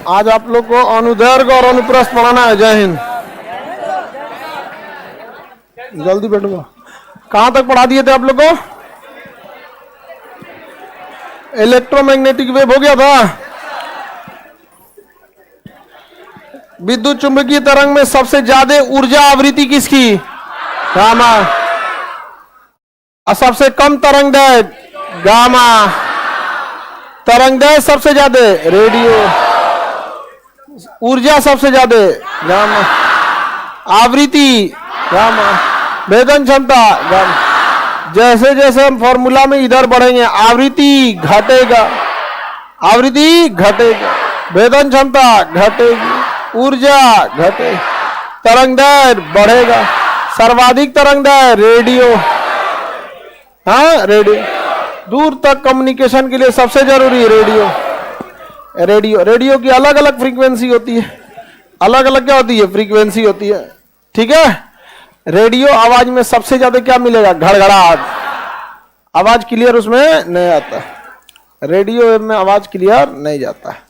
आज आप लोग को अनुदैर्घ्य और अनुप्रस्थ पढ़ाना है। जय हिंद। जल्दी बैठो। कहां तक पढ़ा दिए थे आप लोग को? इलेक्ट्रोमैग्नेटिक वेव हो गया था। विद्युत चुंबकीय तरंग में सबसे ज्यादा ऊर्जा आवृत्ति किसकी? गामा। और सबसे कम तरंगदैर्घ्य? गामा। तरंगदैर्घ्य सबसे ज्यादा? रेडियो। ऊर्जा सबसे ज्यादा? गामा। आवृत्ति? गामा। भेदन क्षमता? गामा। जैसे जैसे हम फॉर्मूला में इधर बढ़ेंगे आवृत्ति घटेगा, आवृत्ति घटेगा, भेदन क्षमता घटेगी, ऊर्जा घटेगी, तरंगदैर्घ्य बढ़ेगा। सर्वाधिक तरंगदैर्घ्य रेडियो। हाँ, रेडियो। दूर तक कम्युनिकेशन के लिए सबसे जरूरी रेडियो। रेडियो रेडियो की अलग अलग फ्रीक्वेंसी होती है। अलग अलग क्या होती है? फ्रीक्वेंसी होती है। ठीक है। रेडियो आवाज में सबसे ज्यादा क्या मिलेगा? घड़घड़ाहट। आवाज क्लियर उसमें नहीं आता। रेडियो वेव में आवाज क्लियर नहीं जाता है।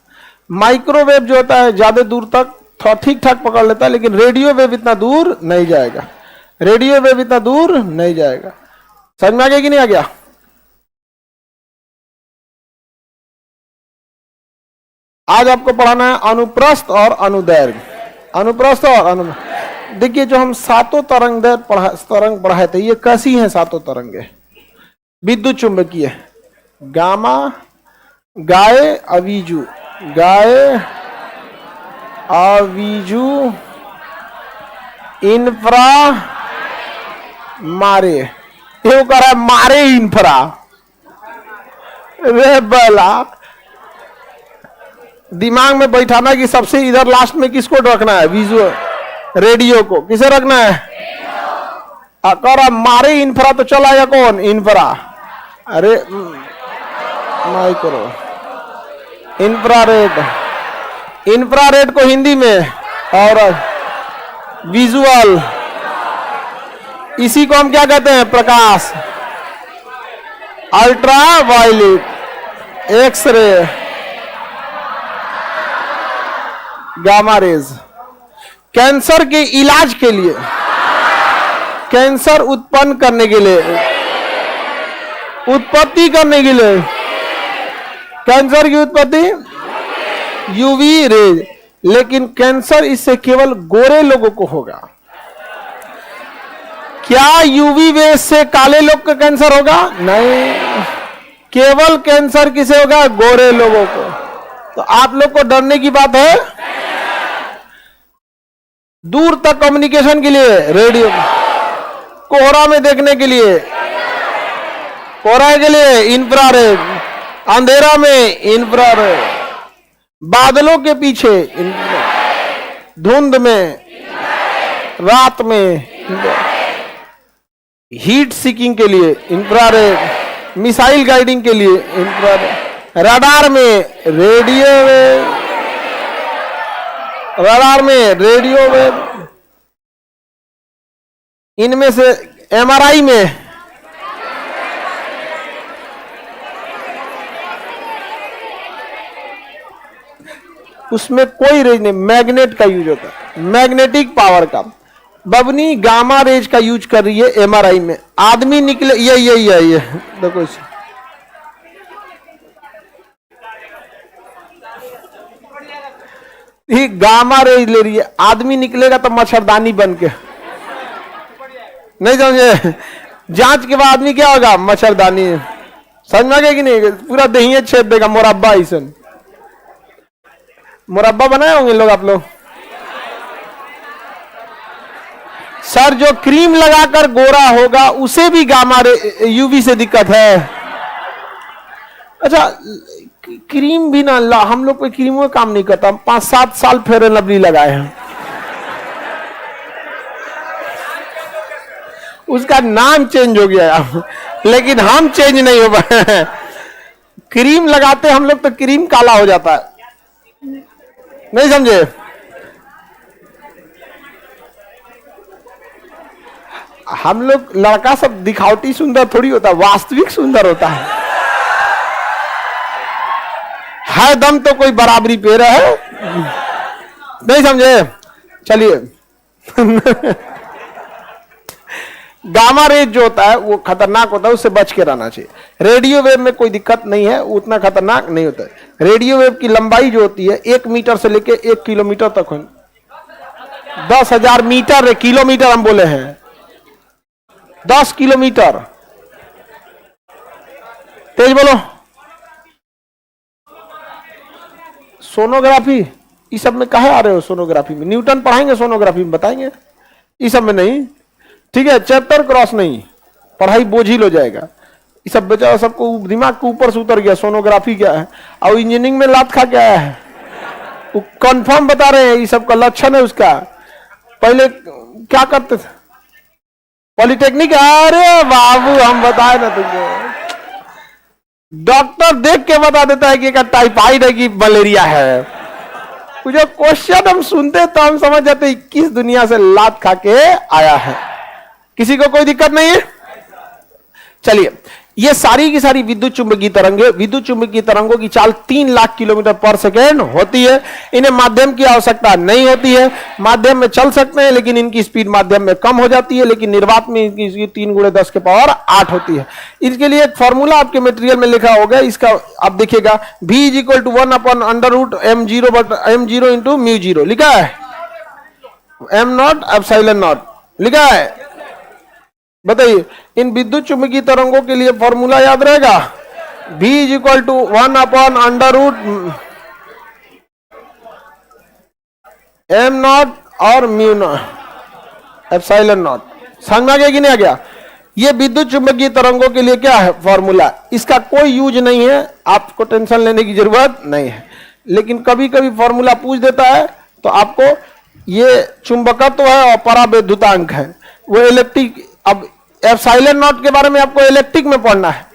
माइक्रोवेव जो होता है ज्यादा दूर तक थोड़ा ठीक ठाक पकड़ लेता है, लेकिन रेडियो वेव इतना दूर नहीं जाएगा। रेडियो वेव इतना दूर नहीं जाएगा। समझ में आ गया कि नहीं आ गया? आज आपको पढ़ाना है अनुप्रस्थ और अनुदैर्घ्य। अनुप्रस्थ और देखिए, जो हम सातों तरंग पढ़ाए थे, ये कैसी हैं सातों तरंगे? विद्युत चुंबकीय, गामा, गाए, अवीजु, गाए, अवीजु, इन्फ्रा, मारे। ये कह रहा है मारे इन्फ्रा। रे बला, दिमाग में बैठाना कि सबसे इधर लास्ट में किसको रखना है? विजुअल रेडियो को। किसे रखना है? मारे इन्फ्रा तो चला या कौन? इन्फ्रा। अरे माइक्रो, इंफ्रारेड। इंफ्रारेड को हिंदी में और विजुअल, इसी को हम क्या कहते हैं? प्रकाश। Ultra violet, X-ray, gamma rays. Cancer के इलाज के लिए, कैंसर उत्पन्न करने के लिए, उत्पत्ति करने के लिए, कैंसर की उत्पत्ति यूवी रेज। लेकिन कैंसर इससे केवल गोरे लोगों को होगा। क्या यूवी रेज से काले लोग का कैंसर होगा? नहीं, केवल कैंसर किसे होगा? गोरे लोगों को। तो आप लोग को डरने की बात है? दूर तक कम्युनिकेशन के लिए रेडियो, कोहरा में देखने के लिए, कोहरा के लिए इंफ्रारेड, अंधेरा में इंफ्रारेड, बादलों के पीछे, धुंध में, रात में, हीट सीकिंग के लिए इंफ्रारेड, मिसाइल गाइडिंग के लिए इंफ्रारेड, रडार में रेडियो वेव, रडार में रेडियो वेव, इनमें से एमआरआई में उसमें कोई रेज नहीं, मैग्नेट का यूज होता है, मैग्नेटिक पावर का। बबनी गामा रेज का यूज कर रही है एमआरआई में। आदमी निकले, यही है देखो इसे, ये गामा रेज ले रही है। आदमी निकलेगा तो मच्छरदानी बन के, नहीं समझे? जांच के बाद आदमी क्या होगा? मच्छरदानी। समझ में आ गया कि नहीं? पूरा दही छेद देगा, मुरब्बा। ऐसा मुरब्बा बनाए होंगे लोग, आप लोग। सर, जो क्रीम लगाकर गोरा होगा उसे भी गामा यूवी से दिक्कत है। अच्छा, क्रीम भी ना, हम लोग पे क्रीम में काम नहीं करता। 5-7 साल फेयर एंड लवली लगाए हैं, उसका नाम चेंज हो गया, लेकिन हम चेंज नहीं हो पाए। क्रीम लगाते हम लोग तो क्रीम काला हो जाता है, नहीं समझे? हम लोग लड़का सब दिखावटी सुंदर थोड़ी होता, वास्तविक सुंदर होता है दम तो कोई बराबरी पे रहे। नहीं समझे? चलिए गामा रेज जो होता है वो खतरनाक होता है, उससे बच के रहना चाहिए। रेडियो वेव में कोई दिक्कत नहीं है, उतना खतरनाक नहीं होता है। रेडियो वेव की लंबाई जो होती है 1 मीटर से लेके 1 किलोमीटर तक है। 10,000 मीटर, किलोमीटर हम बोले हैं, 10 किलोमीटर। तेज बोलो। सोनोग्राफी इस सब में कहाँ आ रहे हो? सोनोग्राफी में न्यूटन पढ़ाएंगे, सोनोग्राफी में बताएंगे, इस सब में नहीं। ठीक है, चैप्टर क्रॉस नहीं, पढ़ाई बोझिल हो जाएगा। ये सब बेचारा सबको दिमाग के ऊपर से उतर गया सोनोग्राफी क्या है, और इंजीनियरिंग में लात खा के आया है। वो कंफर्म बता रहे हैं, ये सब का लक्षण है उसका। पहले क्या करते थे? पॉलिटेक्निक। अरे बाबू हम बताए ना तुमको, डॉक्टर देख के बता देता है कि टाइफाइड है कि मलेरिया है। जो क्वेश्चन हम सुनते तो हम समझ जाते किस दुनिया से लात खा के आया है। किसी को कोई दिक्कत नहीं है? चलिए, ये सारी की सारी विद्युत चुंबकीय तरंगे, विद्युत चुंबकीय तरंगों की चाल 3 लाख किलोमीटर पर सेकेंड होती है। इन्हें माध्यम की आवश्यकता नहीं होती है, माध्यम में चल सकते हैं, लेकिन इनकी स्पीड माध्यम में कम हो जाती है, लेकिन निर्वात में इनकी 3 × 10 के पावर 8 होती है। इसके लिए एक फॉर्मूला आपके मटेरियल में लिखा होगा, इसका आप देखिएगा, V = 1/√m0 × μ0 लिखा है, m0 ε0 लिखा है। बताइए, इन विद्युत चुंबकीय तरंगों के लिए फॉर्मूला याद रहेगा? V = 1/√m0 और μ0 ε0। समझ में आ गया कि नहीं आ गया? ये विद्युत चुंबकीय तरंगों के लिए क्या है फॉर्मूला। इसका कोई यूज नहीं है, आपको टेंशन लेने की जरूरत नहीं है, लेकिन कभी कभी फॉर्मूला पूछ देता है तो आपको ये चुंबकत्व है और परावैद्युतांक है, वो इलेक्ट्रिक। अब ε0 के बारे में आपको इलेक्ट्रिक में पढ़ना है,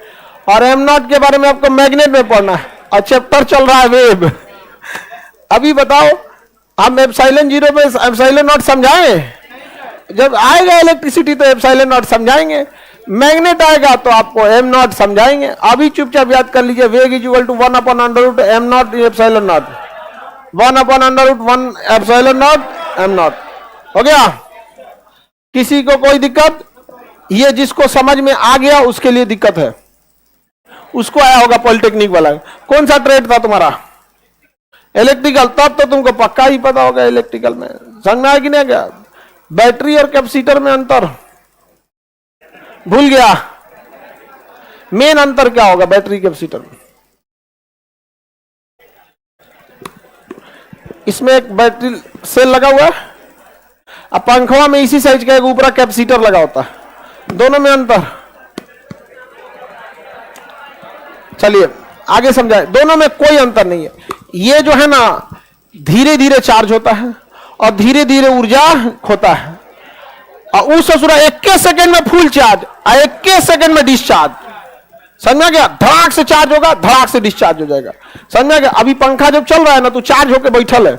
और m0 के बारे में आपको मैग्नेट में पढ़ना है, और चैप्टर चल रहा है वेव। अभी बताओ, हम ε0 पे ε0 समझाएं? जब आएगा इलेक्ट्रिसिटी तो ε0 समझाएंगे, मैग्नेट आएगा तो आपको m0 समझाएंगे। अभी चुपचाप याद कर लीजिए, वेग = 1/√m0 ε0, 1/√1 ε0 m0। हो गया? किसी को कोई दिक्कत? ये जिसको समझ में आ गया उसके लिए दिक्कत है, उसको आया होगा पॉलिटेक्निक वाला। कौन सा ट्रेड था तुम्हारा? इलेक्ट्रिकल। तब तो तुमको पक्का ही पता होगा इलेक्ट्रिकल में। समझ में आया कि नहीं गया? बैटरी और कैपेसिटर में अंतर भूल गया? मेन अंतर क्या होगा बैटरी कैपेसिटर में? इसमें एक बैटरी सेल लगा हुआ है, अब पंखवा में इसी साइज का एक ऊपरा कैपेसिटर लगा होता है, दोनों में अंतर। चलिए आगे समझाए, दोनों में कोई अंतर नहीं है। ये जो है ना धीरे धीरे चार्ज होता है और धीरे धीरे ऊर्जा खोता है, और उस ससुरा 21 सेकंड में फुल चार्ज और 21 सेकंड में डिस्चार्ज। समझ में गया? धड़ाक से चार्ज होगा, धड़ाक से डिस्चार्ज हो जाएगा। समझ में गया? अभी पंखा जब चल रहा है ना तो चार्ज होकर बैठल है,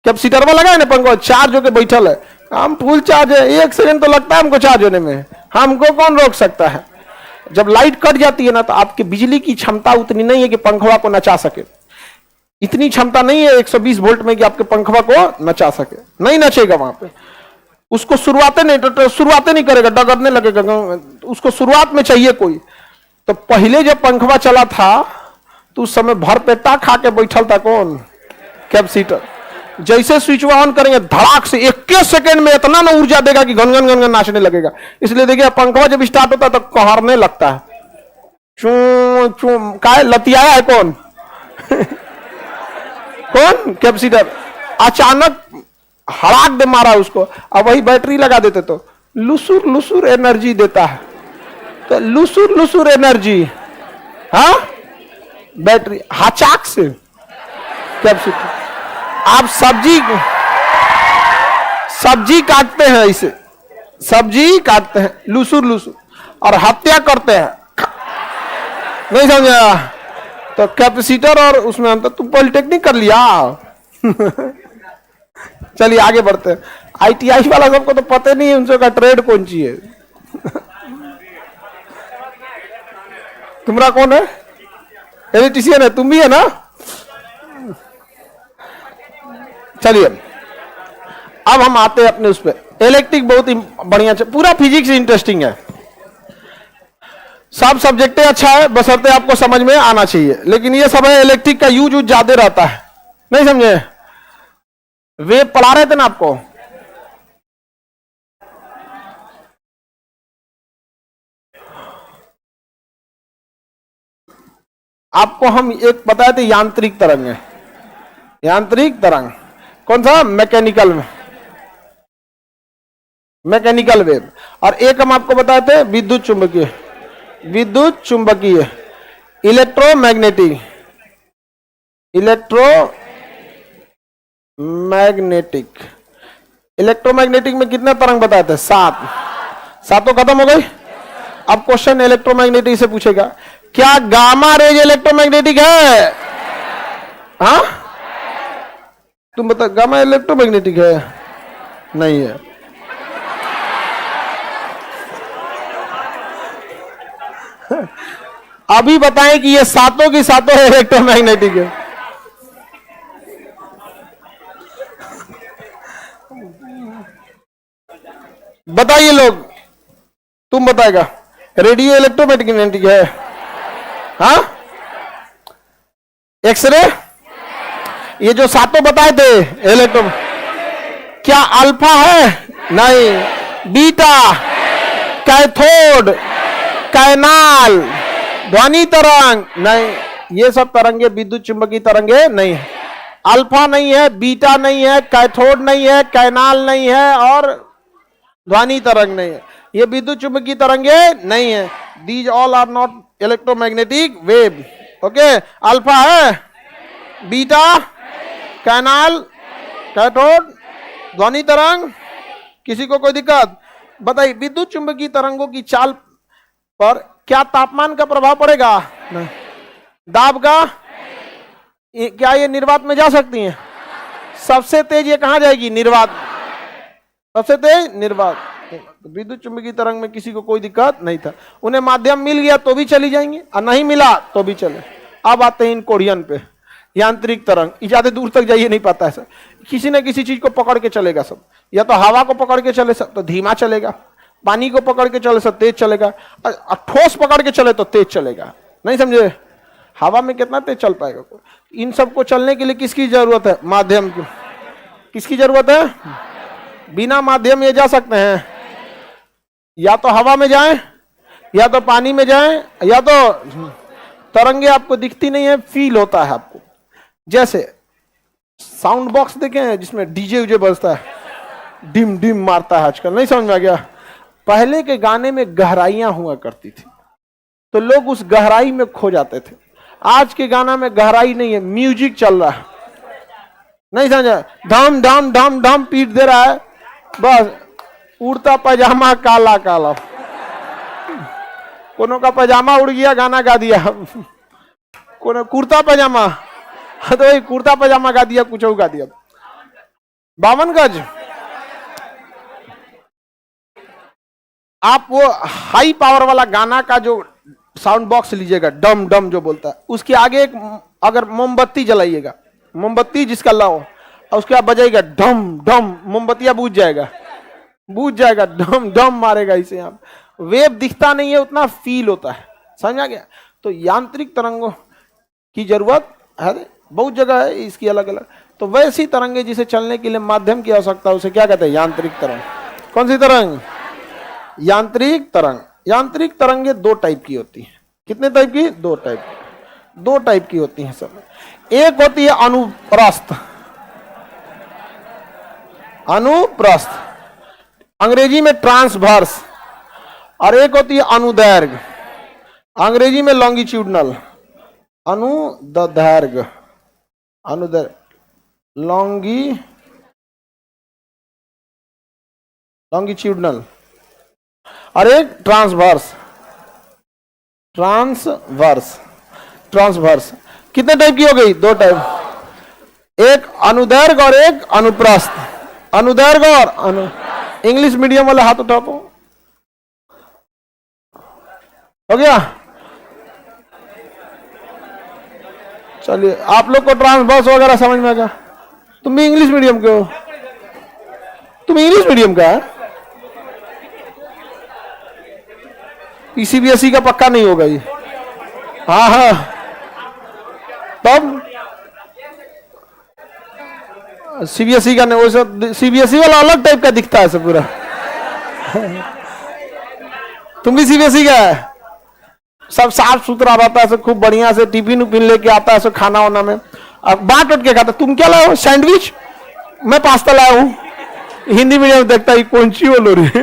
कैपेसिटर में लगा है ना पंखा, चार्ज होकर बैठल है, हम फुल चार्ज है। 1 सेकंड तो लगता है हमको चार्ज होने में, हमको कौन रोक सकता है? जब लाइट कट जाती है ना तो आपकी बिजली की क्षमता उतनी नहीं है कि पंखवा को नचा सके। इतनी क्षमता नहीं है 120 वोल्ट में कि आपके पंखवा को नचा सके, नहीं नचेगा वहां पे। उसको शुरुआते नहीं करेगा, डगरने लगेगा, उसको शुरुआत में चाहिए कोई। तो पहले जब पंखवा चला था तो उस समय भरपेटा खा के बैठल था कौन? कैपेसिटर। जैसे स्विच ऑन करेंगे धड़ाक से 21 सेकंड में इतना ना ऊर्जा देगा कि गनगन गनगन नाचने लगेगा। इसलिए देखिए पंखवा जब स्टार्ट होता है तो कहरने लगता है, चू चू का लतियाया है कौन? कौन? कैपेसिटर। अचानक हड़ाक दे मारा उसको, अब वही बैटरी लगा देते तो लुसुर लुसुर एनर्जी देता है, तो लुसुर लुसुर एनर्जी, हाँ बैटरी हचाक से कैपेसिटर। आप सब्जी काटते हैं, इसे सब्जी काटते हैं लुसुर लुसुर, और हत्या करते हैं, नहीं समझा? तो कैपेसिटर और उसमें अंतर। तुम पॉलिटेक्निक कर लिया। चलिए आगे बढ़ते हैं। ITI वाला सबको तो पता नहीं है उनसे का ट्रेड कौन सी है। तुम्हारा कौन है? इलेक्ट्रिशियन है, तुम भी है ना? चलिए अब हम आते हैं अपने उस पे। इलेक्ट्रिक बहुत ही बढ़िया, पूरा फिजिक्स इंटरेस्टिंग है, सब सब्जेक्ट अच्छा है, बशर्ते आपको समझ में आना चाहिए। लेकिन ये सब है इलेक्ट्रिक का यूज ज्यादा रहता है, नहीं समझे? वे पढ़ा रहे थे ना आपको, आपको हम एक बताए थे यांत्रिक तरंग है, यांत्रिक तरंग कौन सा? मैकेनिकल में, मैकेनिकल वेव। और एक हम आपको बताए थे विद्युत चुंबकीय, विद्युत चुंबकीय, इलेक्ट्रोमैग्नेटिक, इलेक्ट्रोमैग्नेटिक। इलेक्ट्रोमैग्नेटिक में कितने तरंग बताए थे? 7। सातों खत्म हो गई। अब क्वेश्चन इलेक्ट्रोमैग्नेटिक से पूछेगा, क्या गामा रेज इलेक्ट्रोमैग्नेटिक है? हाँ, तुम बता, गामा इलेक्ट्रोमैग्नेटिक है? नहीं है। अभी बताएं कि ये सातों की सातों इलेक्ट्रोमैग्नेटिक है। बताइए लोग, तुम बताएगा रेडियो इलेक्ट्रोमैग्नेटिक है? हाँ, एक्सरे, ये जो सातों बताए थे इलेक्ट्रो, क्या अल्फा है? नहीं। बीटा, कैथोड, कैनाल, ध्वनि तरंग? नहीं। ये सब तरंगे विद्युत चुंबकीय तरंगे नहीं है। अल्फा नहीं है, बीटा नहीं है, कैथोड नहीं है, कैनाल नहीं है और ध्वनि तरंग नहीं है। ये विद्युत चुंबकीय तरंगे नहीं है। These all are not electromagnetic wave. Okay, alpha है, बीटा, कैनाल, कैथोड, ध्वनि तरंग। किसी को कोई दिक्कत? बताइए, विद्युत चुंबकीय तरंगों की चाल पर क्या तापमान का प्रभाव पड़ेगा? नहीं। दाब का? क्या ये निर्वात में जा सकती हैं? सबसे तेज ये कहां जाएगी? निर्वात। सबसे तेज निर्वात। विद्युत चुंबकीय तरंग में किसी को कोई दिक्कत नहीं था। उन्हें माध्यम मिल गया तो भी चली जाएंगे और नहीं मिला तो भी चले। अब आते हैं इन कोरियन पे। यांत्रिक तरंग ज्यादा दूर तक जाइए नहीं पाता है सर, किसी न किसी चीज को पकड़ के चलेगा सब। या तो हवा को पकड़ के चले सब तो धीमा चलेगा, पानी को पकड़ के चले सब तेज चलेगा, ठोस पकड़ के चले तो तेज चलेगा। नहीं समझे? हवा में कितना तेज चल पाएगा? इन सबको चलने के लिए किसकी जरूरत है? माध्यम की। किसकी जरूरत है? बिना माध्यम ये जा सकते हैं? या तो हवा में जाएं, या तो पानी में जाएं, या तो तरंगे आपको दिखती नहीं है, फील होता है आपको। जैसे साउंड बॉक्स देखे हैं जिसमें डीजे उजे बजता है, डिम डिम मारता है आजकल, नहीं समझ में आ गया? पहले के गाने में गहराइयां हुआ करती थी तो लोग उस गहराई में खो जाते थे। आज के गाना में गहराई नहीं है, म्यूजिक चल रहा है। नहीं समझा? धम धम धम धम पीट दे रहा है, बस उड़ता पजामा काला काला। कोनो का पजामा उड़ गया, गाना गा दिया। कोनो कुर्ता पजामा, तो वही कुर्ता पजामा गा दिया, कुछ गा दिया। 52 गज। आप वो हाई पावर वाला गाना का जो साउंड बॉक्स लीजिएगा, डम डम जो बोलता है, उसके आगे एक अगर मोमबत्ती जलाइएगा, मोमबत्ती जिसका लाओ, और उसके बाद बजाएगा डम डम, मोमबत्तियां बुझ जाएगा, बुझ जाएगा, डम डम मारेगा। इसे आप वेव दिखता नहीं है, उतना फील होता है। समझ आ गया? तो यांत्रिक तरंगों की जरूरत है, बहुत जगह है इसकी अलग अलग। तो वैसी तरंगे जिसे चलने के लिए माध्यम की आवश्यकता, उसे क्या कहते हैं? यांत्रिक तरंग। कौन सी तरंग? यांत्रिक तरंग। यांत्रिक तरंगे दो टाइप की होती हैं। कितने टाइप की? दो टाइप की होती हैं सब। एक होती है अनुप्रस्थ, अनुप्रस्थ, अंग्रेजी में ट्रांसवर्स, और एक होती है अनुदैर्घ्य, अंग्रेजी में लॉन्गिट्यूडनल। अनुदैर्घ्य, अनुदैर्घ्य, लॉन्गिट्यूडनल, और एक ट्रांसवर्स, ट्रांसवर्स, ट्रांसवर्स। कितने टाइप की हो गई? दो टाइप, एक अनुदैर्घ्य और एक अनुप्रस्थ। अनुदैर्घ्य और इंग्लिश मीडियम वाले हाथ उठाओ। हो गया? चलिए, आप लोग को ट्रांसवर्स वगैरह समझ में आ गया? तुम भी इंग्लिश मीडियम के हो? तुम इंग्लिश मीडियम का है? सीबीएसई का पक्का नहीं होगा ये। हाँ हाँ, तब सीबीएसई का नहीं, वो सब सीबीएसई वाला अलग टाइप का दिखता है सब पूरा। तुम भी सीबीएसई का है? सब साफ सुथरा रहता है, सब खूब बढ़िया से टिफिन उपिन लेके आता है, सब खाना वाना में अब बांट उठ के खाता। तुम क्या लाए हो? सैंडविच? मैं पास्ता लाया हूं। हिंदी मीडियम देखता है कौन सी बोलो रही।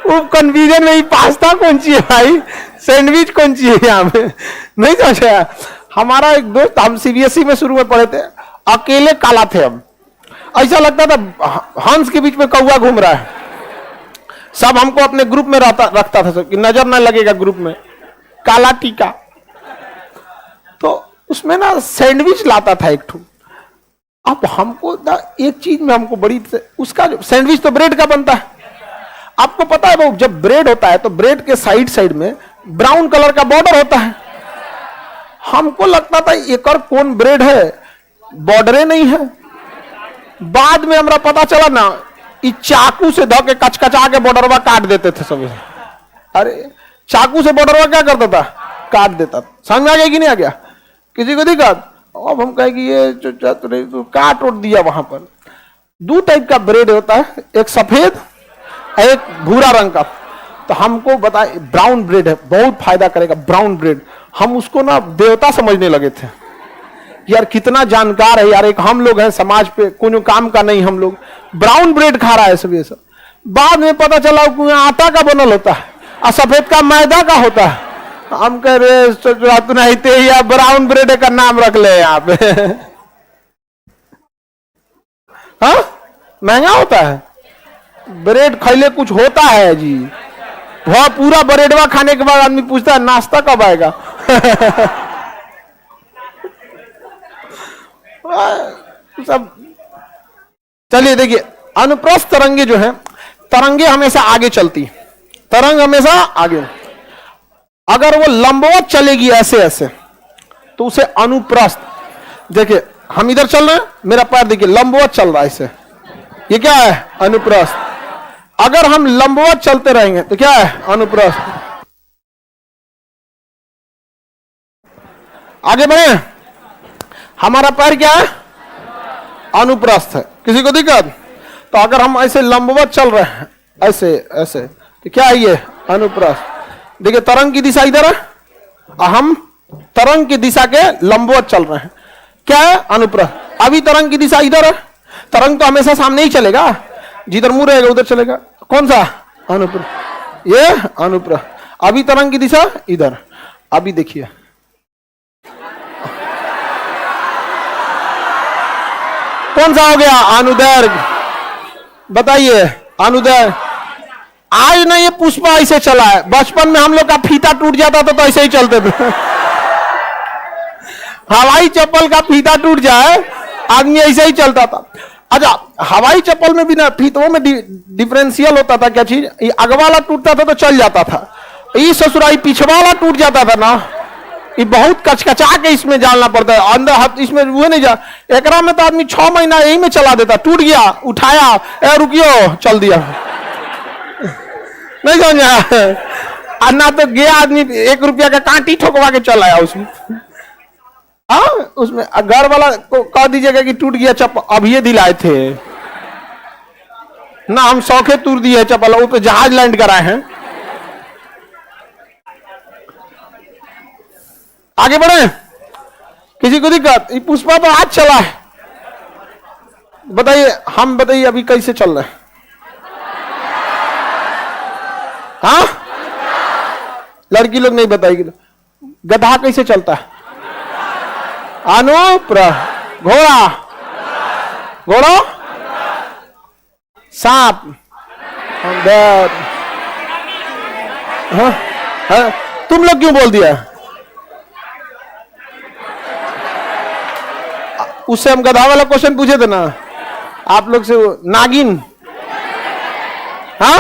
वो कंफ्यूजन में पास्ता कौन सी है भाई, सैंडविच कौन सी है यहाँ पे, नहीं समझा। हमारा एक दोस्त, हम सीबीएसई में शुरू में पढ़े थे, अकेले काला थे हम, ऐसा लगता था हंस के बीच में कौवा घूम रहा है। सब हमको अपने ग्रुप में रखता था कि नजर ना लगेगा ग्रुप में, काला टीका। तो उसमें ना सैंडविच लाता था एक ठू। अब हमको एक चीज में हमको बड़ी, उसका जो सैंडविच तो ब्रेड का बनता है, आपको पता है वो जब ब्रेड होता है तो ब्रेड के साइड साइड में ब्राउन कलर का बॉर्डर होता है। हमको लगता था एक और कौन ब्रेड है, बॉर्डरे नहीं है। बाद में हमरा पता चला ना, ये चाकू से धो के कचकचा के बॉर्डरवा काट देते थे सब। अरे चाकू से बॉर्डरवा क्या करता था? काट देता था। समझ में आ गया कि नहीं आ गया? किसी को दिक्कत? अब हम कहे कि ये तो काट उठ दिया। वहां पर दो टाइप का ब्रेड होता है, एक सफेद एक भूरा रंग का। तो हमको बताए ब्राउन ब्रेड है, बहुत फायदा करेगा ब्राउन ब्रेड। हम उसको ना देवता समझने लगे थे। यार कितना जानकार है यार, एक हम लोग हैं समाज पे, कोई काम का नहीं, हम लोग ब्राउन ब्रेड खा रहा है सब ये सब। बाद में पता चला आटा का बनल होता है और सफेद का मैदा का होता है। हम कह रहे नहीं या ब्राउन ब्रेड का नाम रख ले यहाँ पे। हाँ महंगा होता है ब्रेड, खैले कुछ होता है जी। वह पूरा ब्रेडवा खाने के बाद आदमी पूछता है नाश्ता कब आएगा। सब चलिए देखिए, अनुप्रस्थ तरंगे जो है, तरंगे हमेशा आगे चलती, तरंग हमेशा आगे। अगर वो लंबवत चलेगी ऐसे ऐसे तो उसे अनुप्रस्थ। देखिए हम इधर चल रहे हैं, मेरा पैर देखिए लंबवत चल रहा है ऐसे, ये क्या है? अनुप्रस्थ। अगर हम लंबवत चलते रहेंगे तो क्या है? अनुप्रस्थ। आगे बढ़े, हमारा पैर क्या है? अनुप्रस्थ है। किसी को दिक्कत? तो अगर हम ऐसे लंबवत चल रहे हैं ऐसे ऐसे तो क्या है ये? अनुप्रस्थ। देखिए तरंग की दिशा इधर है और हम तरंग की दिशा के लंबवत चल रहे हैं, क्या है? अनुप्रस्थ। अभी तरंग की दिशा इधर है, तरंग तो हमेशा सामने ही चलेगा, जिधर मुंह रहेगा उधर चलेगा। कौन सा? अनुप्रस्थ, ये अनुप्रस्थ। अभी तरंग की दिशा इधर। अभी देखिए कौन सा हो गया? अनुदैर्घ्य। बताइए अनुदैर्घ्य। आज ना ये पुष्पा ऐसे चला है, बचपन में हम लोग का फीता टूट जाता था तो ऐसे ही चलते थे। हवाई चप्पल का फीता टूट जाए आदमी ऐसे ही चलता था। अच्छा हवाई चप्पल में भी ना फीतों में डिफरेंशियल होता था। क्या चीज? ये अगवा वाला टूटता था तो चल जाता था, ये ससुराई पिछवा वाला टूट जाता था ना, ये बहुत कचकचा के इसमें डालना पड़ता है अंदर, इसमें वो नहीं जा। एकरा में तो आदमी 6 महीना यही में चला देता, टूट गया उठाया, ए रुकियो, चल दिया। नहीं समझा? ना तो गया आदमी 1 रुपया का कांटी ठोकवा के चल आया उसमें। हाँ उसमें घर वाला को कह दीजिएगा कि टूट गया चप्पल, अब ये दिलाए थे ना, हम शौखे तूर दिए चप्पल, वो पे जहाज लैंड कराए हैं। आगे बढ़े, किसी को दिक्कत? ये पुष्पा तो आज चला है। बताइए, हम बताइए अभी कैसे चल रहे हैं? हाँ लड़की लोग नहीं बताएगी। गधा कैसे चलता है? अनुप्रस्थ। घोड़ा? घोड़ा? सांप? हाँ? हाँ? तुम लोग क्यों बोल दिया? उससे हम गधा वाला क्वेश्चन पूछे थे ना आप लोग से, नागिन। हाँ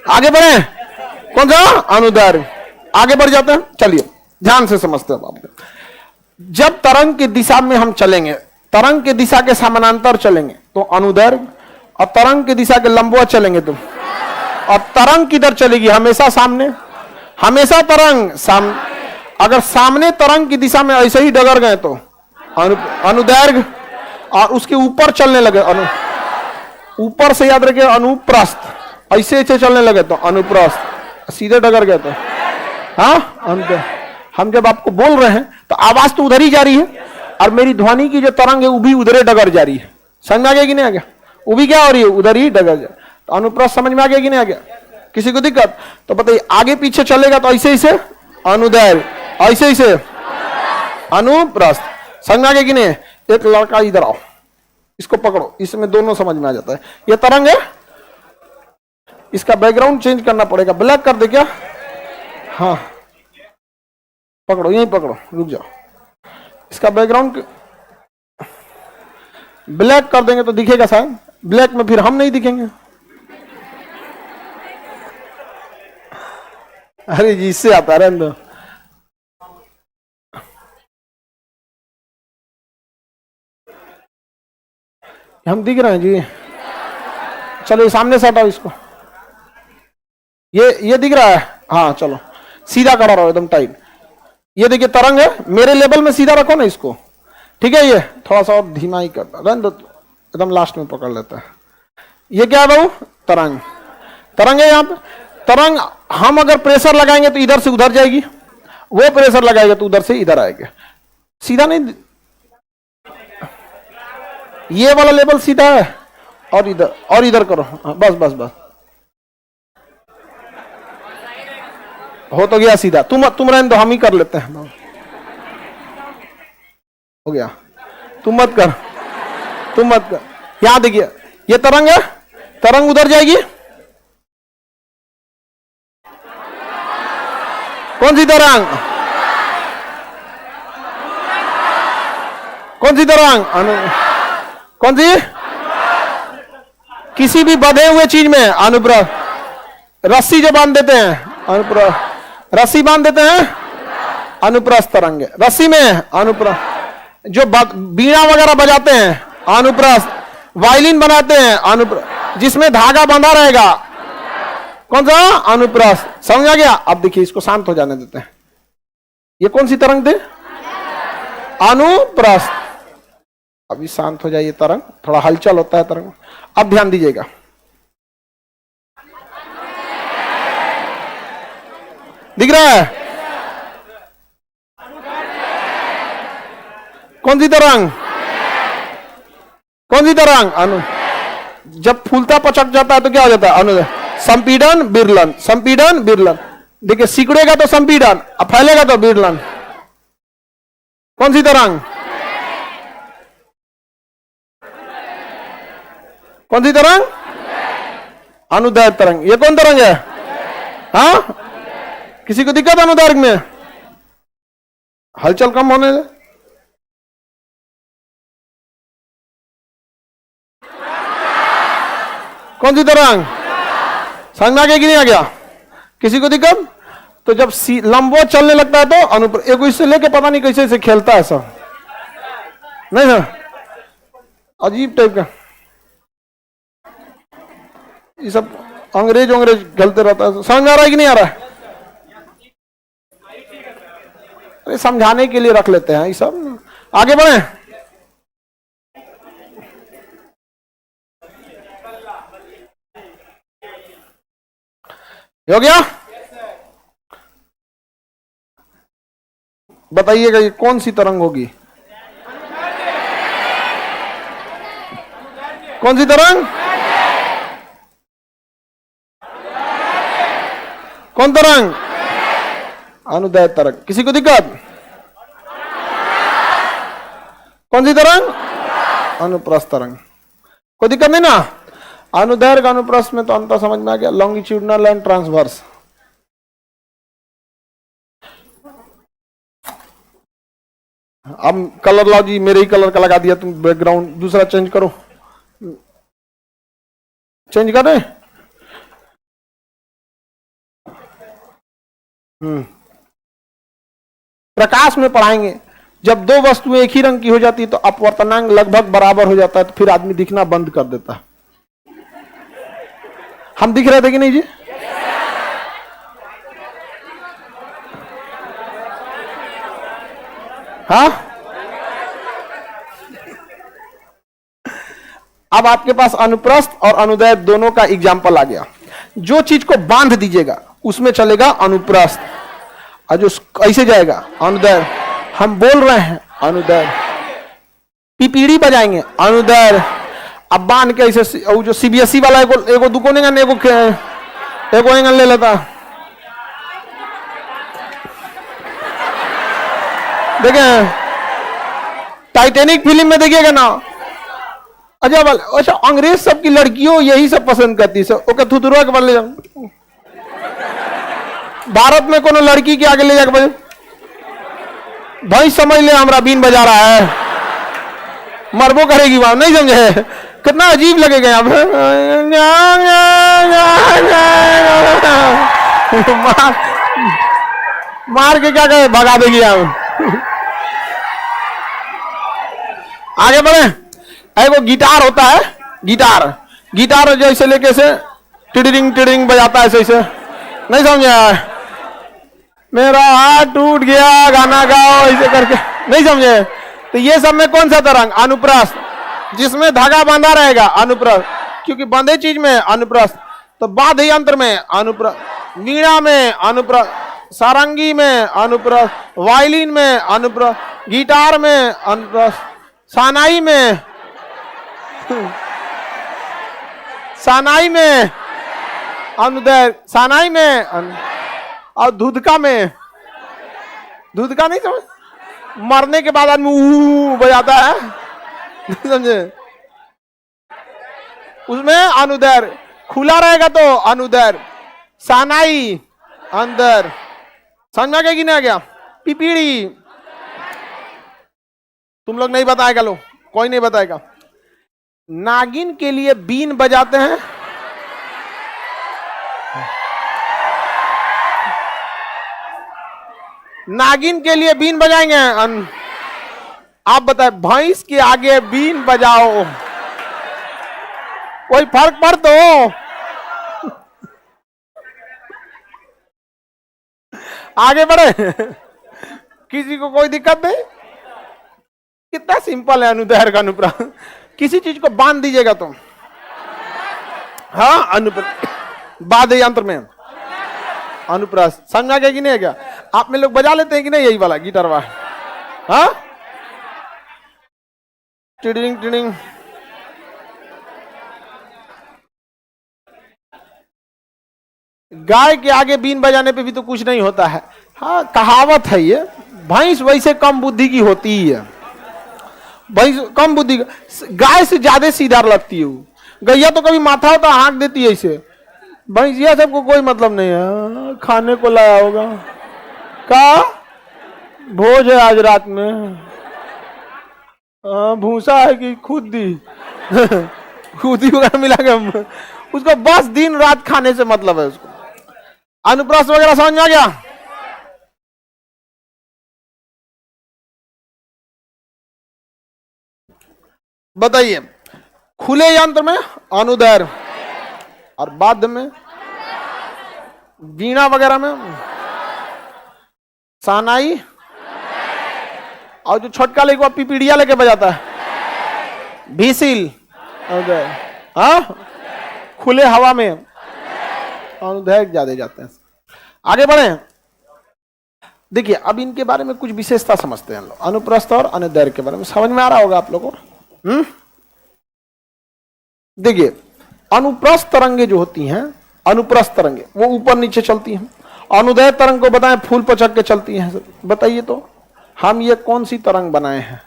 आगे बढ़े, कौन सा? अनुदैर्घ्य। आगे बढ़ जाते हैं, चलिए ध्यान से समझते हैं आप। जब तरंग की दिशा में हम चलेंगे, तरंग की दिशा के समानांतर चलेंगे तो अनुदैर्घ्य, और तरंग की दिशा के लंबवत चलेंगे तो, और तरंग किधर चलेगी? हमेशा सामने, हमेशा तरंग सामने। अगर सामने तरंग की दिशा में ऐसे ही डगर गए तो अनुदैर्घ्य, और उसके ऊपर चलने लगे ऊपर से याद रखिए अनुप्रस्थ, ऐसे ऐसे चलने लगे तो अनुप्रस्थ, सीधे डगर गए तो हाँ। हम जब आपको बोल रहे हैं तो आवाज तो उधर ही जा रही है, और मेरी ध्वनि की जो तरंग है वो भी उधर डगर जा रही है। समझ में आ गया कि नहीं आ गया? वो भी क्या हो रही है? उधर ही डगर जा। तो अनुप्रस्थ समझ में आ गया कि नहीं आ गया? किसी को दिक्कत? तो बताइए, आगे पीछे चलेगा तो ऐसे ऐसे अनुदैर्घ्य, ऐसे ऐसे अनुप्रस्थ। समझ में आ गया कि नहीं? एक लड़का इधर आओ, इसको पकड़ो, इसमें दोनों समझ में आ जाता है। ये तरंग है, इसका बैकग्राउंड चेंज करना पड़ेगा, ब्लैक कर दे क्या? हाँ पकड़ो, यहीं पकड़ो, रुक जाओ। इसका बैकग्राउंड ब्लैक कर देंगे तो दिखेगा शायद, ब्लैक में फिर हम नहीं दिखेंगे। अरे जी इससे आता है, रहने दो। हम दिख रहे हैं जी, चलो सामने से हटाओ इसको। ये दिख रहा है? हाँ चलो सीधा खड़ा रहो एकदम टाइट। ये देखिए तरंग है, मेरे लेवल में सीधा रखो ना इसको, ठीक है? ये थोड़ा सा और धीमा ही करना, रहने दो, एकदम लास्ट में पकड़ लेता है। ये क्या है बाबू? तरंग। तरंग है यहाँ पे। तरंग हम अगर प्रेशर लगाएंगे तो इधर से उधर जाएगी, वो प्रेशर लगाएगा तो उधर से इधर आएगा, सीधा नहीं। ये वाला लेवल सीधा है, और इधर करो, बस बस बस, हो तो गया सीधा। तुम रहने दो, हम ही कर लेते हैं। हो गया, तुम मत कर। यहां देखिए, ये तरंग है, तरंग उधर जाएगी। कौन सी तरंग? कौन सी तरंग? कौन सी? किसी भी बंधे हुए चीज में अनुप्रस्थ। रस्सी जो बांध देते हैं अनुप्रस्थ, रस्सी बांध देते हैं अनुप्रस्थ तरंग। रस्सी में अनुप्रस्थ। जो बीड़ा वगैरह बजाते हैं अनुप्रस्थ, वायलिन बनाते हैं अनुप्रस्थ, जिसमें धागा बंधा रहेगा कौन सा? अनुप्रस्थ। समझ आ गया? अब देखिए इसको शांत हो जाने देते हैं। ये कौन सी तरंग थे? अनुप्रस्थ। अभी शांत हो जाइए, तरंग थोड़ा हलचल होता है तरंग। अब ध्यान दीजिएगा, दिख रहा है? कौन सी तरंग? कौन सी तरंग? अनु। जब फूलता पचक जाता है तो क्या हो जाता है? अनु। संपीड़न विरलन, संपीड़न विरलन। देखिए सिकुड़ेगा तो संपीड़न, अब फैलेगा तो विरलन। कौन सी तरंग? कौन सी तरंग? अनुदैर्घ्य तरंग। ये कौन तरंग है? हाँ, किसी को दिक्कत अनुदैर्घ्य में? हलचल कम होने दे। कौन सी तरंग? समझ में आ गया कि नहीं आ गया? किसी को दिक्कत? तो जब लंबवत चलने लगता है तो अनुप्र, एक इससे लेके पता नहीं कैसे से खेलता है सब, नहीं ना? अजीब टाइप का ये सब अंग्रेज खेलते रहता है। समझ में आ रहा है कि नहीं आ रहा है? अरे समझाने के लिए रख लेते हैं ये सब। आगे बढ़े। हो गया? बताइएगा ये कौन सी तरंग होगी? कौन सी तरंग? कौन तरंग? अनुदैर्घ्य तरंग। किसी को दिक्कत? कौन सी तरंग? अनुप्रस्थ तरंग। कोई दिक्कत नहीं ना? अनुदैर्घ्य अनुप्रस्थ में तो अंतर समझ में आ गया। Longitudinal and transverse. अब कलर लाओ जी, मेरे ही कलर का लगा दिया तुम, बैकग्राउंड दूसरा चेंज करो। चेंज कर रहे? प्रकाश में पढ़ाएंगे, जब दो वस्तुएं एक ही रंग की हो जाती है तो अपवर्तनांक लगभग बराबर हो जाता है, तो फिर आदमी दिखना बंद कर देता है। हम दिख रहे थे कि नहीं जी? हाँ, अब आपके पास अनुप्रस्थ और अनुदैर्घ्य दोनों का एग्जाम्पल आ गया। जो चीज को बांध दीजिएगा उसमें चलेगा अनुप्रस्थ, और जो ऐसे जाएगा अनुदैर्घ्य। हम बोल रहे हैं अनुदैर्घ्य, पिपीड़ी बजाएंगे अनुदैर्घ्य। अब बांध के ऐसे, जो सीबीएसई वाला एगो दुको एगो एंगल ले लेता। देखें टाइटैनिक फिल्म में देखिएगा ना, अच्छा अंग्रेज सब की लड़कियों यही सब पसंद करती है, ओके थुथुरा के ले जाओ। भारत में कोनो लड़की के आगे ले जाकर बजे, भाई समझ ले हमरा बीन बजा रहा है, मरबो करेगी वहां, नहीं समझे? कितना अजीब लगेगा यहाँ पे। मार के क्या कहे, भगा देगी आप। आगे बढ़े। एगो गिटार होता है, गिटार जैसे लेके से टिडिंग टिडिंग बजाता है ऐसे, नहीं समझे? मेरा हाथ टूट गया, गाना गाओ ऐसे करके, नहीं समझे? तो ये सब में कौन सा तरंग? अनुप्रस्थ। जिसमें धागा बांधा रहेगा अनुप्रस्थ, क्योंकि बंधे चीज में अनुप्रस्थ। तो वाद्य यंत्र में अनुप्रस्थ, वीणा में अनुप्रस्थ, सारंगी में अनुप्रस्थ, वायलिन में अनुप्रस्थ, गिटार में अनुप्रस्थ, सानाई में अनुदैर्घ्य, सानाई में और धुदका में, धुदका नहीं समझ? मरने के बाद आदमी बजाता है, नहीं समझे? उसमें अनुदैर्घ्य। खुला रहेगा तो अनुदैर्घ्य, सानाई अंदर। समझ में आ गया कि नहीं आ गया? पिपीड़ी तुम लोग नहीं बताएगा, लो कोई नहीं बताएगा। नागिन के लिए बीन बजाते हैं, नागिन के लिए बीन बजाएंगे। आप बताए, भैंस के आगे बीन बजाओ, कोई फर्क पड़ तो? आगे बढ़े, किसी को कोई दिक्कत नहीं? कितना सिंपल है अनुदैर्घ्य का अनुप्रस्थ। किसी चीज को बांध दीजिएगा तो, हाँ अनुप्रस्थ। वाद्य यंत्र में अनुप्रस्थ। समझा गया कि नहीं है? क्या आप में लोग बजा लेते हैं कि नहीं? यही वाला गिटार वाला, हाँ, टिडिंग टिडिंग। गाय के आगे बीन बजाने पे भी तो कुछ नहीं होता है। हाँ, कहावत है ये, भैंस वैसे कम बुद्धि की होती ही है। भैंस कम बुद्धि, गाय से ज्यादा सीधा लगती है वो। गैया तो कभी माथा होता हाँक देती है ऐसे, भैंसिया सबको कोई मतलब नहीं है। खाने को लाया होगा, का भोज है आज रात में, भूसा है कि खुदी खुदी वगैरह मिला के उसको बस दिन रात खाने से मतलब है उसको। अनुप्रस्थ वगैरह समझ में आ गया? बताइए, खुले यंत्र में अनुदैर्घ्य और वाद्य में, वीणा वगैरह में सानाई, और जो छोटका लेके पिपीड़िया लेके बजाता है भीसिल, हाँ, खुले हवा में अनुदैर्घ्य ज्यादा जाते हैं। आगे बढ़े। देखिए, अब इनके बारे में कुछ विशेषता समझते हैं हम लोग, अनुप्रस्थ और अनुदैर्घ्य के बारे में। समझ में आ रहा होगा आप लोगों को? देखिए, अनुप्रस्थ तरंगे जो होती हैं, अनुप्रस्थ तरंगे वो ऊपर नीचे चलती हैं। अनुदैर्घ्य तरंग को बताएं, फूल पचक के चलती हैं। बताइए तो, हम ये कौन सी तरंग बनाए हैं?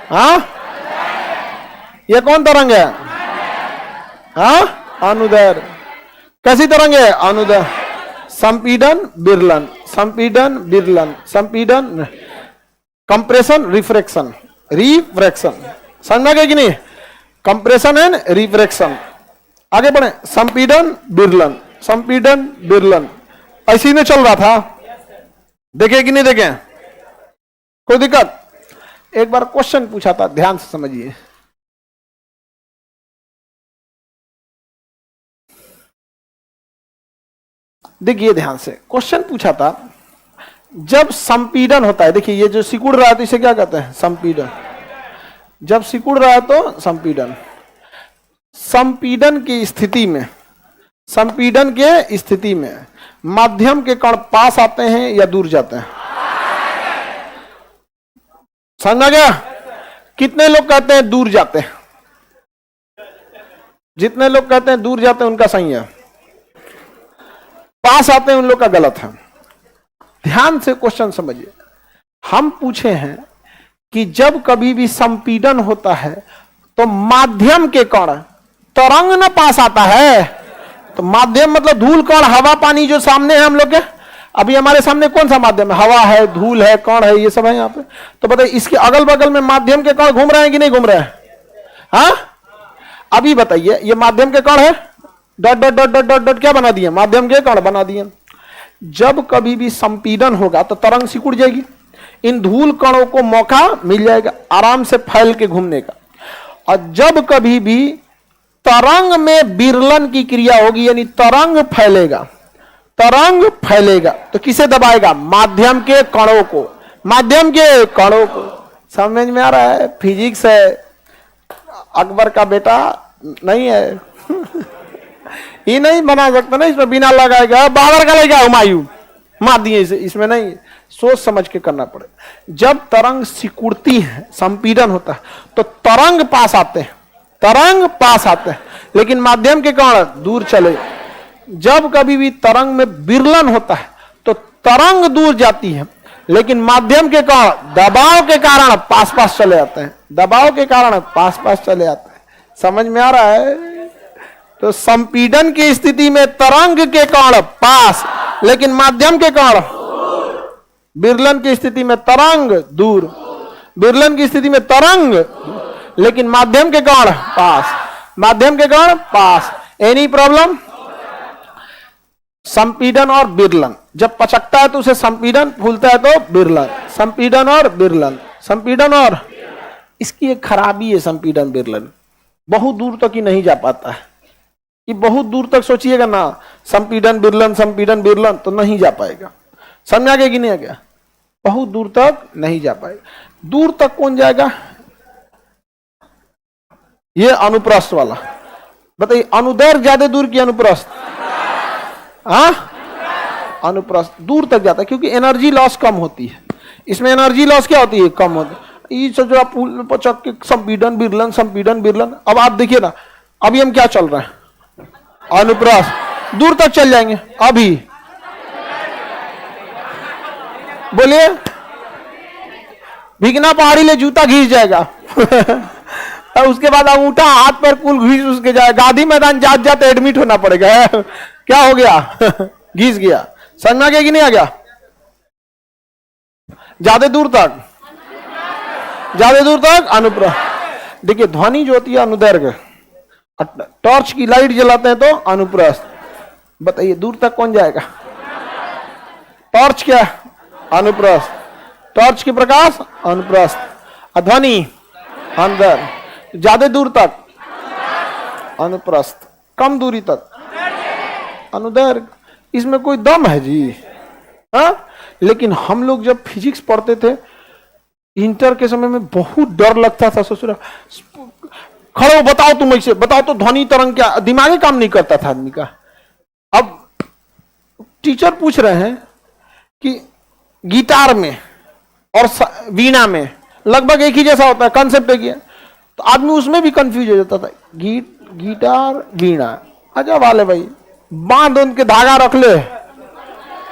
हाँ, ये कौन तरंग है? हाँ, अनुदैर्घ्य। कैसी तरंग है? अनुदैर्घ्य। संपीडन विरलन, संपीडन विरलन, संपीडन, कंप्रेशन रिफ्रैक्शन, रिफ्रैक्शन। समझ में आ गया कि नहीं? Compression and refraction. आगे बढ़े। संपीडन विरलन, संपीडन, बिरलन, ऐसे ही में चल रहा था। देखे कि नहीं देखे? कोई दिक्कत? एक बार क्वेश्चन पूछा था, ध्यान से समझिए। देखिए ध्यान से, क्वेश्चन पूछा था, जब संपीडन होता है, देखिए ये जो सिकुड़ रहा है तो इसे क्या कहते हैं? संपीडन। जब सिकुड़ रहा है तो संपीडन। संपीडन की स्थिति में, संपीडन के स्थिति में माध्यम के कण पास आते हैं या दूर जाते हैं? समझा गया? कितने लोग कहते हैं दूर जाते हैं? जितने लोग कहते हैं दूर जाते हैं उनका सही है, पास आते हैं उन लोग का गलत है। ध्यान से क्वेश्चन समझिए। हम पूछे हैं कि जब कभी भी संपीडन होता है तो माध्यम के कण तरंग न पास आता है। तो माध्यम मतलब धूल, कण, हवा, पानी जो सामने है हम लोग के, अभी हमारे सामने कौन सा माध्यम है? हवा है, धूल है, कण है, ये सब है यहाँ पे। तो बताइए इसके अगल बगल में माध्यम के कण घूम रहे हैं कि नहीं घूम रहे हैं? हाँ, अभी बताइए, ये माध्यम के कण है, dot dot dot dot dot dot क्या बना दिए? माध्यम के कण बना दिए। जब कभी भी संपीडन होगा तो तरंग सिकुड़ जाएगी, इन धूल कणों को मौका मिल जाएगा आराम से फैल के घूमने का। और जब कभी भी तरंग में विरलन की क्रिया होगी, यानी तरंग फैलेगा, तरंग फैलेगा, तो किसे दबाएगा? माध्यम के कणों को, माध्यम के कणों को। समझ में आ रहा है? फिजिक्स है, अकबर का बेटा नहीं है। ये नहीं बना सकता ना, इसमें बिना लगाएगा बाबर का लेगा हुमायूं मार दिए इसे, इसमें नहीं, सोच समझ के करना पड़े। जब तरंग सिकुड़ती है, संपीडन होता है, तो तरंग पास आते हैं, तरंग पास आते हैं, लेकिन माध्यम के कण दूर चले। जब कभी भी तरंग में विरलन होता है तो तरंग दूर जाती है, लेकिन माध्यम के कण दबाव के कारण पास पास चले आते हैं, दबाव के कारण पास पास चले आते हैं। समझ में आ रहा है? तो संपीडन की स्थिति में तरंग के कण पास, लेकिन माध्यम के कण, विरलन की स्थिति में तरंग दूर, विरलन की स्थिति में तरंग, लेकिन माध्यम के कण पास, माध्यम के कण पास। Any problem? संपीडन और विरलन, जब पचकता है तो उसे संपीडन, फूलता है तो विरलन। संपीडन और विरलन, संपीडन और, इसकी एक खराबी है संपीडन विरलन, बहुत दूर तक ही नहीं जा पाता है। ये बहुत दूर तक सोचिएगा ना, संपीडन विरलन, संपीडन विरलन, तो नहीं जा पाएगा। समझ आ गया कि नहीं आ गया? बहुत दूर तक नहीं जा पाएगा। दूर तक कौन जाएगा? ये अनुप्रस्थ वाला। बताइए अनुदैर्घ्य ज्यादा दूर की अनुप्रस्थ? हाँ, अनुप्रस्थ दूर तक जाता है, क्योंकि एनर्जी लॉस कम होती है। इसमें एनर्जी लॉस क्या होती है? कम होती है। ये जो आप पचक के संपीडन विरलन, संपीडन विरलन, अब आप देखिए ना, अभी हम क्या चल रहे हैं? अनुप्रस्थ, दूर तक चल जाएंगे। अभी बोलिए, भिगना पहाड़ी ले जूता घिस जाएगा। और उसके बाद अंगूठा हाथ पर कुल घिस उसके जाए, गांधी मैदान जाते जाते एडमिट होना पड़ेगा। क्या हो गया? घिस गया। समझ में आ गया कि नहीं आ गया? ज्यादा दूर तक, ज्यादा दूर तक अनुप्रस्थ। देखिए ध्वनि जो होती है अनुदैर्घ्य, टॉर्च की लाइट जलाते हैं तो अनुप्रस्थ। बताइए दूर तक कौन जाएगा? टॉर्च क्या? अनुप्रस्थ। टॉर्च की प्रकाश अनुप्रस्थ, ध्वनि अंदर। ज्यादा दूर तक अनुप्रस्थ, कम दूरी तक अनुदैर्घ्य। इसमें कोई दम है जी? हाँ, लेकिन हम लोग जब फिजिक्स पढ़ते थे इंटर के समय में, बहुत डर लगता था। ससुरा खड़े हो, बताओ तुम ऐसे बताओ तो ध्वनि तरंग क्या? दिमागी काम नहीं करता था आदमी का। अब टीचर पूछ रहे हैं कि गिटार में और वीणा में लगभग एक ही जैसा होता है, कॉन्सेप्ट एक ही है, तो आदमी उसमें भी कंफ्यूज हो जाता था। गिटार वीणा, अच्छा वाले भाई, बांध उनके धागा रख ले।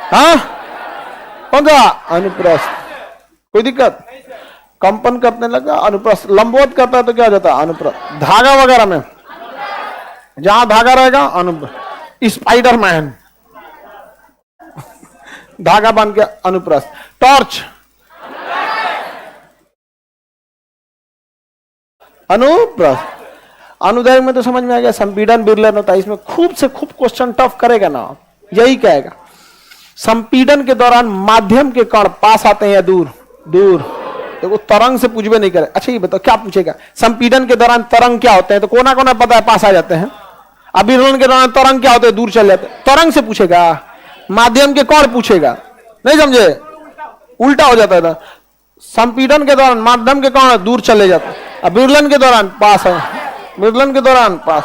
हाँ, कौन सा? अनुप्रस्थ। कोई दिक्कत? कंपन करने लगा अनुप्रस्थ, लंबवत करता है तो क्या हो जाता है? अनुप्रस्थ। धागा वगैरह में जहां धागा रहेगा अनुप्रस्थ। स्पाइडरमैन धागा बांध के अनुप्रस्थ। टॉर्च अनुप्रस्थ। अनुदैर्घ्य में तो समझ में आ गया, संपीड़न विरलन होता है, इसमें खूब से खूब क्वेश्चन टफ करेगा ना, यही कहेगा। संपीड़न के दौरान माध्यम के कण पास आते हैं या दूर? दूर। तो वो तरंग से पूछबे नहीं करे। अच्छा ये बताओ क्या पूछेगा, संपीड़न के दौरान तरंग क्या होते हैं? तो कोना कोना पता है, पास आ जाते हैं। अब विरलन के दौरान तरंग क्या होते हैं? दूर चले जाते हैं। तरंग से पूछेगा, माध्यम के कण पूछेगा, नहीं समझे? उल्टा हो जाता था। संपीड़न के दौरान माध्यम के कण दूर चले जाते हैं, अब विरलन के दौरान पास है, विरलन के दौरान पास।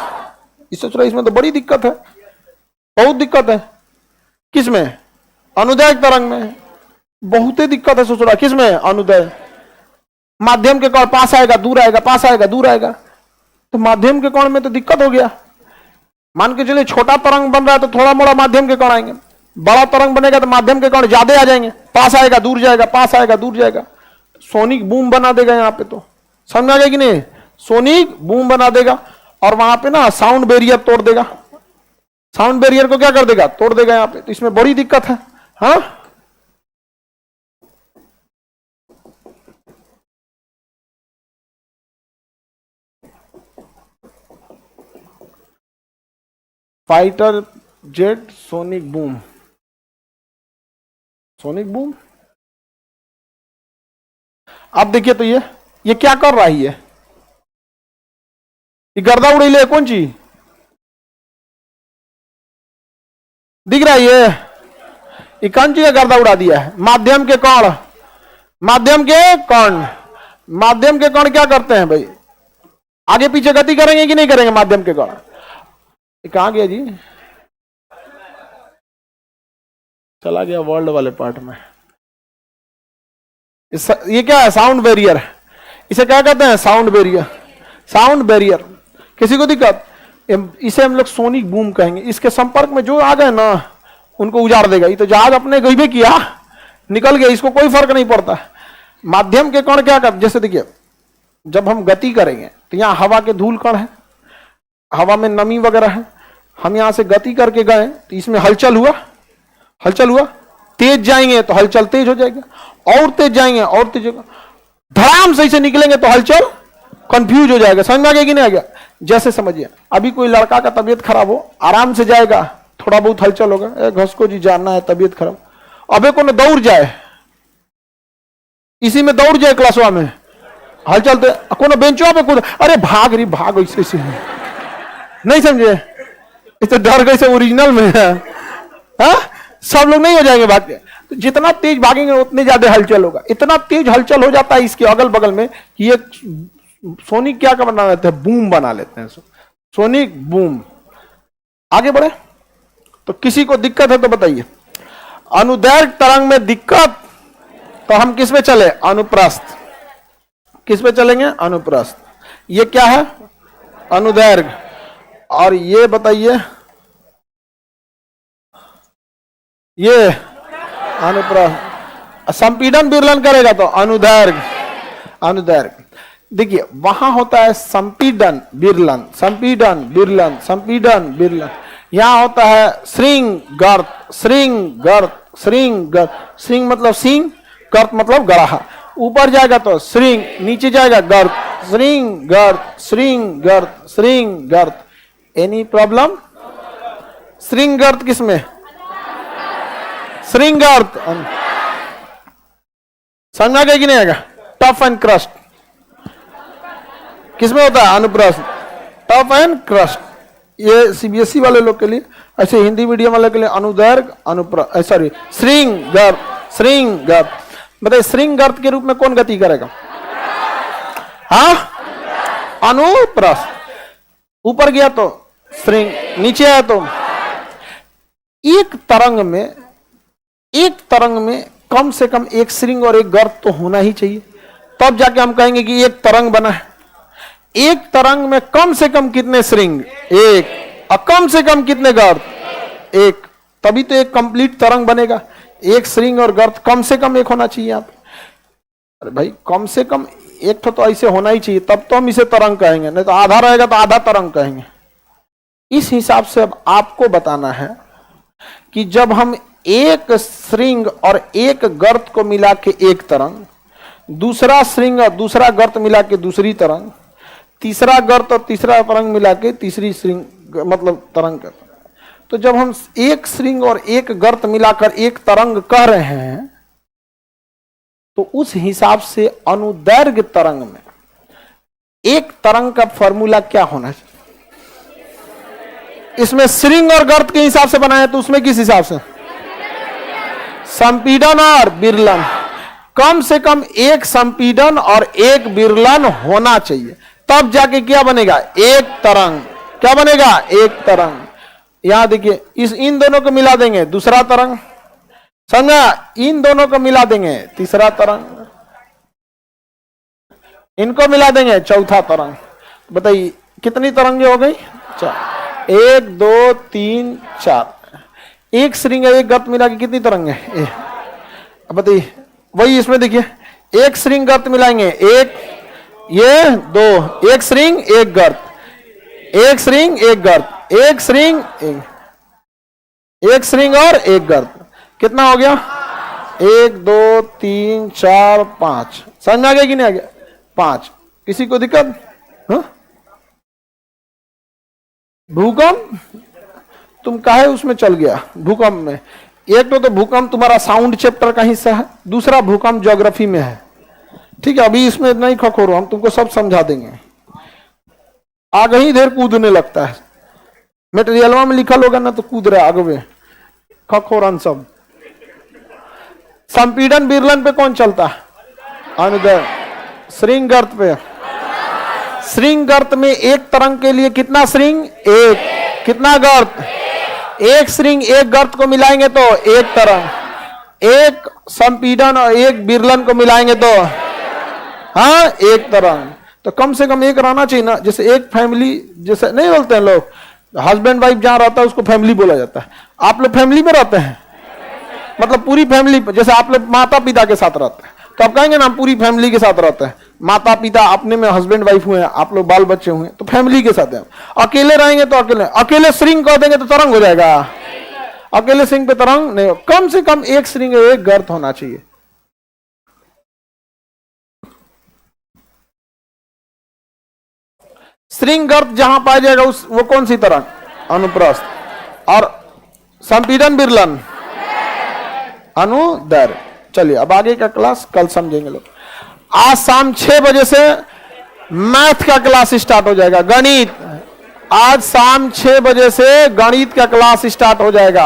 इससे थोड़ा इसमें तो बड़ी दिक्कत है, बहुत दिक्कत है। किसमें? अनुदैर्घ्य तरंग में बहुत ही दिक्कत है सोच रहा। किसमें? अनुदैर्घ्य। माध्यम के कण पास आएगा दूर आएगा, पास आएगा दूर आएगा, तो माध्यम के कण में तो दिक्कत हो गया। मान के चलिए छोटा तरंग बन रहा है तो थोड़ा मोड़ा माध्यम के कण आएंगे, बड़ा तरंग बनेगा तो माध्यम के कण ज्यादा आ जाएंगे, पास आएगा दूर जाएगा, पास आएगा दूर जाएगा। सोनिक बूम बना देगा यहाँ पे, तो समझ आ गया कि नहीं? सोनिक बूम बना देगा और वहां पे ना साउंड बैरियर तोड़ देगा, साउंड बैरियर को क्या कर देगा? तोड़ देगा यहाँ पे। तो इसमें बड़ी दिक्कत है। हाँ fighter jet sonic boom, sonic boom. अब देखिए तो ये क्या कर रही है? ये गर्दा उड़ी ले, कौन चीज दिख रहा है? ये कौन चीज का गर्दा उड़ा दिया है? माध्यम के कण, माध्यम के कण। माध्यम के कण क्या करते हैं भाई? आगे पीछे गति करेंगे कि नहीं करेंगे? माध्यम के कण कहां गया जी? चला गया वर्ल्ड वाले पार्ट में। ये क्या है? Sound barrier. इसे क्या कहते हैं? Sound barrier. Sound barrier. किसी को दिक्कत? इसे हम लोग सोनिक बूम कहेंगे। इसके संपर्क में जो आ गए ना उनको उजाड़ देगा। ये तो जहाज अपने गईबे किया, निकल गया, इसको कोई फर्क नहीं पड़ता। माध्यम के कण क्या कर, जैसे देखिए जब हम गति करेंगे तो यहाँ हवा के धूल कण है, हवा में नमी वगैरह है, हम यहां से गति करके गए तो इसमें हलचल हुआ, हलचल हुआ। तेज जाएंगे तो हलचल तेज हो जाएगा, और तेज जाएंगे और तेज होगा। धड़ाम से इसे निकलेंगे तो हलचल कंफ्यूज हो जाएगा। समझ में आ गया कि नहीं आ गया? जैसे समझिए अभी कोई लड़का का तबीयत खराब हो, आराम से जाएगा, थोड़ा बहुत हलचल होगा, घसको जी जानना है तबीयत खराब, अबे को दौड़ जाए, इसी में दौड़ जाए क्लासवा में, हलचल को बेंचवा पे कूद, अरे भाग रही भाग, ऐसे नहीं समझे? इस डर कैसे ओरिजिनल में है। हा? सब लोग नहीं हो जाएंगे भागते, तो जितना तेज भागेंगे उतनी ज्यादा हलचल होगा। इतना तेज हलचल हो जाता है इसके अगल बगल में कि ये सोनिक क्या का बना लेते हैं? बूम बना लेते हैं, सोनिक बूम। आगे बढ़े तो किसी को दिक्कत है तो बताइए। अनुदैर्घ्य तरंग में दिक्कत तो हम किस पे चले? अनुप्रस्थ। किस पे चलेंगे? अनुप्रस्थ। ये क्या है? अनुदैर्घ्य। और ये बताइए, ये अनुप्रस्थ। संपीड़न विरलन करेगा तो अनुदैर्घ्य। अनुदैर्घ्य देखिए वहां होता है संपीड़न विरलन, संपीड़न विरलन, संपीड़न विरलन। यहां होता है श्रृंग गर्त, श्रृंग गर्त, श्रृंग गर्त। श्रृंग मतलब सिंह, गर्त मतलब गड़हा। ऊपर जाएगा तो श्रृंग, नीचे जाएगा गर्त, श्रृंग गर्त, श्रृंग गर्त, श्रृंग गर्त। Any problem? श्रृंग गर्त किसमें? श्रृंग गर्त। समझ आ गया कि नहीं आएगा? टफ एंड क्रस्ट किसमें होता है? अनुप्रस्थ। टफ एंड क्रस्ट ये सीबीएसई वाले लोग के लिए, ऐसे हिंदी मीडियम वाले के लिए अनुदैर्घ्य, अनुप्रस्थ, सॉरी श्रृंग गर्त, श्रृंग गर्त। बताइए श्रृंग गर्त के रूप में कौन गति करेगा? हाँ, अनुप्रस्थ। ऊपर गया तो श्रृंग, नीचे आया तो एक तरंग में कम से कम एक श्रृंग और एक गर्त तो होना ही चाहिए, तब जाके हम कहेंगे कि एक तरंग बना है। एक तरंग में कम से कम कितने श्रृंग? एक। और कम से कम कितने गर्त? एक। तभी तो एक कंप्लीट तरंग बनेगा। एक श्रृंग और गर्त कम से कम एक होना चाहिए। आप अरे भाई कम से कम एक तो ऐसे होना ही चाहिए, तब तो हम इसे तरंग कहेंगे, नहीं तो आधा रहेगा तो आधा तरंग कहेंगे। इस हिसाब से अब आपको बताना है कि जब हम एक श्रृंग और एक गर्त को मिला के एक तरंग, दूसरा श्रृंग और दूसरा गर्त मिला के दूसरी तरंग, तीसरा गर्त और तीसरा तरंग मिला के तीसरी श्रृंग मतलब तरंग करते हैं। तो जब हम एक श्रृंग और एक गर्त मिलाकर एक तरंग कह रहे हैं तो उस हिसाब से अनुदैर्घ्य तरंग में एक तरंग का फॉर्मूला क्या होना चाहिए? इसमें श्रृंग और गर्त के हिसाब से बनाया तो उसमें किस हिसाब से? संपीडन और विरलन। कम से कम एक संपीडन और एक विरलन होना चाहिए, तब जाके क्या बनेगा? एक तरंग। क्या बनेगा? एक तरंग। यहां देखिए, इन दोनों को मिला देंगे दूसरा तरंग, समझा? इन दोनों को मिला देंगे तीसरा तरंग, इनको मिला देंगे चौथा तरंग। बताइए कितनी तरंगे हो गई? 4। 1 2 3 4। एक श्रृंग एक गर्त मिला के कितनी तरंग है? अब बताइए, वही इसमें देखिए, एक श्रृंग गर्त मिलाएंगे, एक ये 2, एक श्रृंग एक गर्त, एक श्रृंग एक गर्त, एक श्रृंग एक श्रृंग और एक गर्त। कितना हो गया? 1 2 3 4 5। समझ में आ गया कि नहीं आ गया? 5। किसी को दिक्कत? भूकंप तुम काहे उसमें चल गया? भूकंप में एक तो भूकंप तुम्हारा साउंड चैप्टर का हिस्सा है, दूसरा भूकंप ज्योग्राफी में है। ठीक है, अभी इसमें नहीं खखोरो, हम तुमको सब समझा देंगे। आगे ही देर कूदने लगता है, मेटेरियलवा में लिखा होगा ना तो कूद रहा आगे, खखोरन सब। संपीडन विरलन पे कौन चलता है? अनुदैर्घ्य। श्रृंग गर्त पे, श्रृंग गर्त में एक तरंग के लिए कितना श्रृंग? एक। कितना गर्त? एक श्रृंग एक गर्त को मिलाएंगे तो एक तरंग, एक संपीडन और एक विरलन को मिलाएंगे तो हाँ एक तरंग। तो कम से कम एक रहना चाहिए ना। जैसे एक फैमिली, जैसे नहीं बोलते हैं लोग, हस्बैंड वाइफ जहां रहता है उसको फैमिली बोला जाता है। आप लोग फैमिली में रहते हैं, मतलब पूरी फैमिली। जैसे आप लोग माता पिता के साथ रहते हैं तो आप कहेंगे ना हम पूरी फैमिली के साथ रहते हैं। माता पिता अपने में हस्बैंड वाइफ हुए हैं, आप लोग बाल बच्चे हुए, तो फैमिली के साथ हैं। अकेले रहेंगे तो अकेले श्रृंग कह देंगे तो तरंग हो जाएगा। अकेले श्रृंग पे तरंग नहीं हो। कम से कम एक श्रृंग एक गर्त होना चाहिए। श्रृंग गर्त जहां पाया जाएगा वो कौन सी तरंग? अनुप्रस्थ। और संपीडन विरलन अनुदैर्घ्य। चलिए अब आगे का क्लास कल समझेंगे लोग। आज शाम 6 बजे से मैथ का क्लास स्टार्ट हो जाएगा, गणित। आज शाम 6 बजे से गणित का क्लास स्टार्ट हो जाएगा।